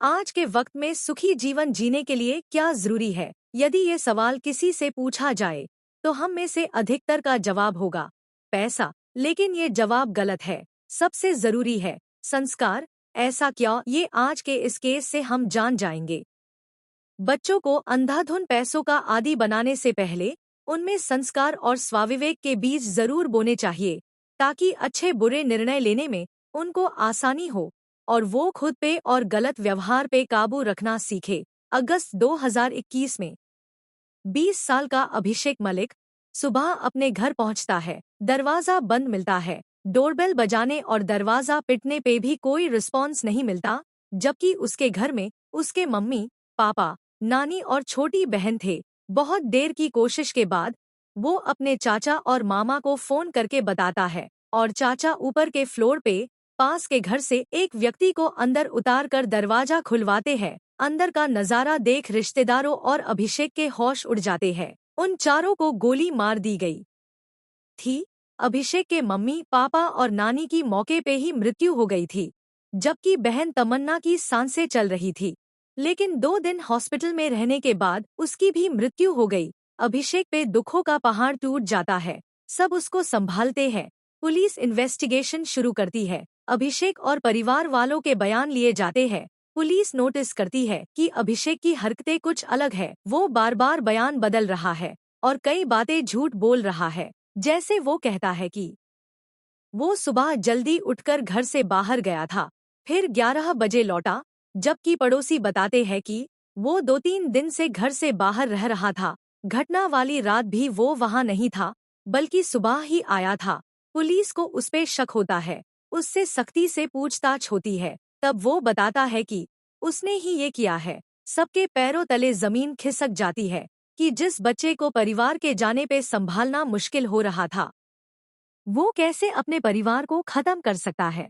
आज के वक्त में सुखी जीवन जीने के लिए क्या जरूरी है? यदि ये सवाल किसी से पूछा जाए तो हम में से अधिकतर का जवाब होगा पैसा। लेकिन ये जवाब गलत है। सबसे जरूरी है संस्कार। ऐसा क्यों, ये आज के इस केस से हम जान जाएंगे। बच्चों को अंधाधुन पैसों का आदी बनाने से पहले उनमें संस्कार और स्वाविवेक के बीज जरूर बोने चाहिए, ताकि अच्छे बुरे निर्णय लेने में उनको आसानी हो और वो खुद पे और गलत व्यवहार पे काबू रखना सीखे। अगस्त 2021 में 20 साल का अभिषेक मलिक सुबह अपने घर पहुंचता है। दरवाजा बंद मिलता है। डोरबेल बजाने और दरवाजा पिटने पे भी कोई रिस्पॉन्स नहीं मिलता, जबकि उसके घर में उसके मम्मी, पापा, नानी और छोटी बहन थे। बहुत देर की कोशिश के बाद वो अपने चाचा और मामा को फोन करके बताता है और चाचा ऊपर के फ्लोर पे पास के घर से एक व्यक्ति को अंदर उतार कर दरवाजा खुलवाते हैं। अंदर का नजारा देख रिश्तेदारों और अभिषेक के होश उड़ जाते हैं। उन चारों को गोली मार दी गई थी। अभिषेक के मम्मी, पापा और नानी की मौके पे ही मृत्यु हो गई थी, जबकि बहन तमन्ना की सांसें चल रही थी। लेकिन 2 दिन हॉस्पिटल में रहने के बाद उसकी भी मृत्यु हो गई। अभिषेक पे दुखों का पहाड़ टूट जाता है। सब उसको संभालते हैं। पुलिस इन्वेस्टिगेशन शुरू करती है। अभिषेक और परिवार वालों के बयान लिए जाते हैं। पुलिस नोटिस करती है कि अभिषेक की हरकतें कुछ अलग है। वो बार बार बयान बदल रहा है और कई बातें झूठ बोल रहा है। जैसे वो कहता है कि वो सुबह जल्दी उठकर घर से बाहर गया था, फिर 11 बजे लौटा, जबकि पड़ोसी बताते हैं कि वो 2-3 दिन से घर से बाहर रह रहा था। घटना वाली रात भी वो वहां नहीं था, बल्कि सुबह ही आया था। पुलिस को उस पे शक होता है। उससे सख्ती से पूछताछ होती है। तब वो बताता है कि उसने ही ये किया है। सबके पैरों तले जमीन खिसक जाती है कि जिस बच्चे को परिवार के जाने पे संभालना मुश्किल हो रहा था, वो कैसे अपने परिवार को खत्म कर सकता है।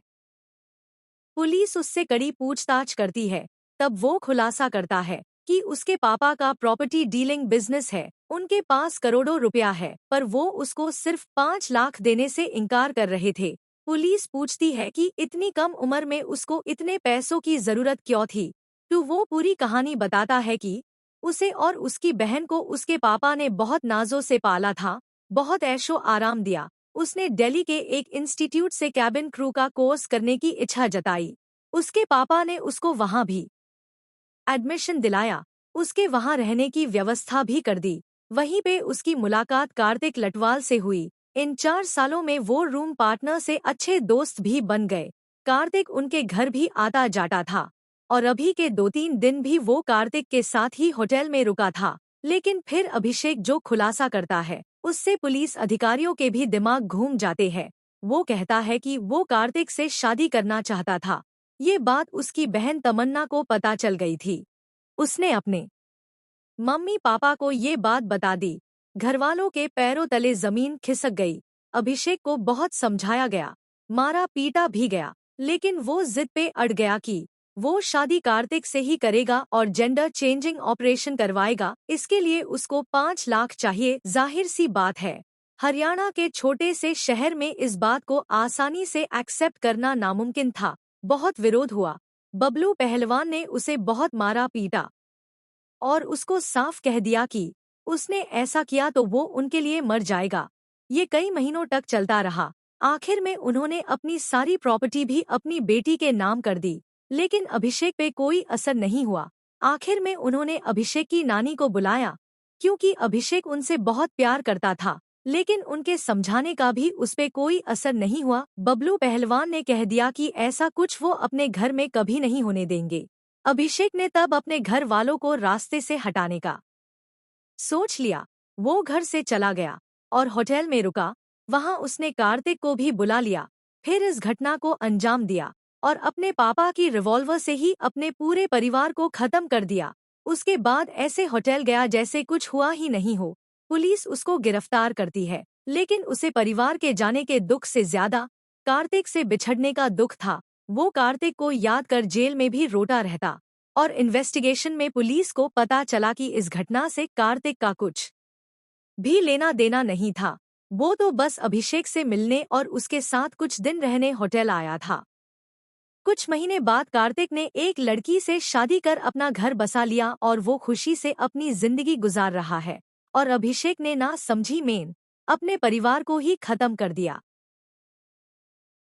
पुलिस उससे कड़ी पूछताछ करती है। तब वो खुलासा करता है कि उसके पापा का प्रॉपर्टी डीलिंग बिजनेस है। उनके पास करोड़ों रुपया है, पर वो उसको सिर्फ 5 लाख देने से इनकार कर रहे थे। पुलिस पूछती है कि इतनी कम उम्र में उसको इतने पैसों की जरूरत क्यों थी। तो वो पूरी कहानी बताता है कि उसे और उसकी बहन को उसके पापा ने बहुत नाजों से पाला था, बहुत ऐशो आराम दिया। उसने दिल्ली के एक इंस्टीट्यूट से कैबिन क्रू का कोर्स करने की इच्छा जताई। उसके पापा ने उसको वहां भी एडमिशन दिलाया। उसके वहां रहने की व्यवस्था भी कर दी। वहीं पे उसकी मुलाकात कार्तिक लटवाल से हुई। इन 4 सालों में वो रूम पार्टनर से अच्छे दोस्त भी बन गए। कार्तिक उनके घर भी आता जाता था और अभी के 2-3 दिन भी वो कार्तिक के साथ ही होटल में रुका था। लेकिन फिर अभिषेक जो खुलासा करता है, उससे पुलिस अधिकारियों के भी दिमाग घूम जाते हैं। वो कहता है कि वो कार्तिक से शादी करना चाहता था। ये बात उसकी बहन तमन्ना को पता चल गई थी। उसने अपने मम्मी पापा को ये बात बता दी। घरवालों के पैरों तले जमीन खिसक गई। अभिषेक को बहुत समझाया गया, मारा पीटा भी गया, लेकिन वो जिद पे अड़ गया कि वो शादी कार्तिक से ही करेगा और जेंडर चेंजिंग ऑपरेशन करवाएगा। इसके लिए उसको 5 लाख चाहिए। जाहिर सी बात है, हरियाणा के छोटे से शहर में इस बात को आसानी से एक्सेप्ट करना नामुमकिन था। बहुत विरोध हुआ। बबलू पहलवान ने उसे बहुत मारा पीटा और उसको साफ कह दिया कि उसने ऐसा किया तो वो उनके लिए मर जाएगा। ये कई महीनों तक चलता रहा। आखिर में उन्होंने अपनी सारी प्रॉपर्टी भी अपनी बेटी के नाम कर दी, लेकिन अभिषेक पे कोई असर नहीं हुआ। आखिर में उन्होंने अभिषेक की नानी को बुलाया, क्योंकि अभिषेक उनसे बहुत प्यार करता था, लेकिन उनके समझाने का भी उसपे कोई असर नहीं हुआ। बबलू पहलवान ने कह दिया कि ऐसा कुछ वो अपने घर में कभी नहीं होने देंगे। अभिषेक ने तब अपने घर वालों को रास्ते से हटाने का सोच लिया। वो घर से चला गया और होटल में रुका। वहां उसने कार्तिक को भी बुला लिया। फिर इस घटना को अंजाम दिया और अपने पापा की रिवॉल्वर से ही अपने पूरे परिवार को खत्म कर दिया। उसके बाद ऐसे होटल गया जैसे कुछ हुआ ही नहीं हो। पुलिस उसको गिरफ्तार करती है, लेकिन उसे परिवार के जाने के दुख से ज्यादा कार्तिक से बिछड़ने का दुख था। वो कार्तिक को याद कर जेल में भी रोता रहता और इन्वेस्टिगेशन में पुलिस को पता चला कि इस घटना से कार्तिक का कुछ भी लेना देना नहीं था। वो तो बस अभिषेक से मिलने और उसके साथ कुछ दिन रहने होटल आया था। कुछ महीने बाद कार्तिक ने एक लड़की से शादी कर अपना घर बसा लिया और वो खुशी से अपनी जिंदगी गुजार रहा है। और अभिषेक ने ना समझी मेन अपने परिवार को ही खत्म कर दिया।